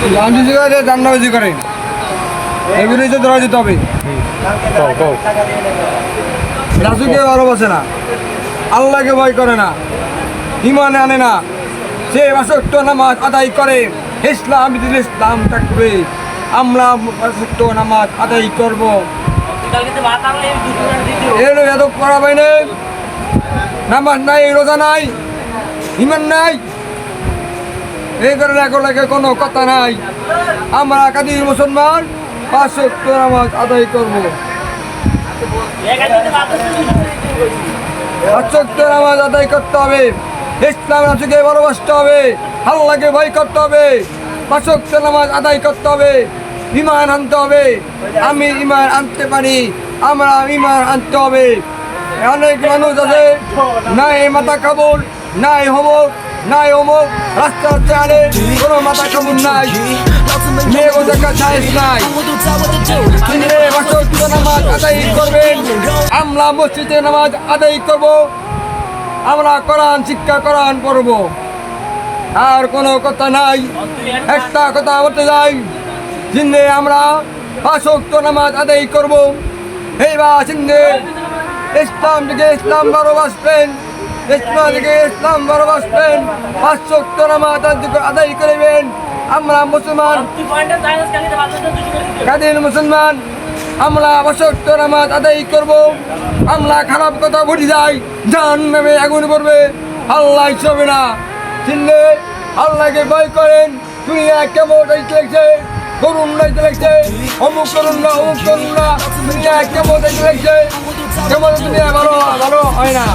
রাজনীতি করে দান্দাবাজি করে এগুলোই তো ধরা দিতে হবে। রাসূলকে ভালোবাসে না, আল্লাহকে ভয় করে না, ঈমান আনে না, সে ৫ ওয়াক্ত নামাজ আদায় করে, ইসলাম দিল ইসলাম থাকবে। আমরা ৫ ওয়াক্ত নামাজ আদায় করব। এর এত পড়া বাইনে নামাজ নাই, রোজা নাই, ঈমান নাই, এই করে লাগে কোনো কথা নাই। আমরা কাদির মুসলমান ৫ ওয়াক্ত নামাজ আদায় করব। ৫ ওয়াক্ত নামাজ আদায় করতে হবে, ইসলাম রাসূলকে ভালোবাসতে হবে, আল্লাহকে ভয় করতে হবে, ৫ ওয়াক্ত নামাজ আদায় করতে হবে, ঈমান আনতে হবে। আমি ঈমান আনতে পারি, আমরা ঈমান আনতে হবে। অনেক মানুষ আছে নাই মাথা কাবুল, নাই হোমক, নাই অমুক, রাস্তার চালে কোনো মাথা কাবুল নাই, মেয়ে দেখার সাহস নাই। ৫ ওয়াক্ত নামাজ আদায় করবেন, আমরা মসজিদে নামাজ আদায় করব, আমরা কোরআন শিক্ষা কোরআন পড়ব। আর কোনো কথা নাই। একটা কথা বলতে যাই, জিন্দে আমরা ৫ ওয়াক্ত নামাজ আদায় করব। এইবার জিন্দে ইসলাম থেকে ইসলাম ভালোবাসবেন, ইসলাম থেকে ইসলাম ভালোবাসবেন, ৫ ওয়াক্ত নামাজ আদায় করবেন। আমরা মুসলমান, কাদির মুসলমান, আমরা ৫ ওয়াক্ত নামাজ আদায় করব। আমরা খারাপ কথা ভুলে যাই, জাহান্নামে আগুন পড়বে, আল্লাহ হবে না। চিনলে আল্লাহকে ভয় করেন। দুনিয়া কেমন লাগছে, করুন লাগছে, অমুক করুন না, অমুক করুন না, দুনিয়া কেমন লাগছে, কেমন দুনিয়া ভালো ভালো হয় না।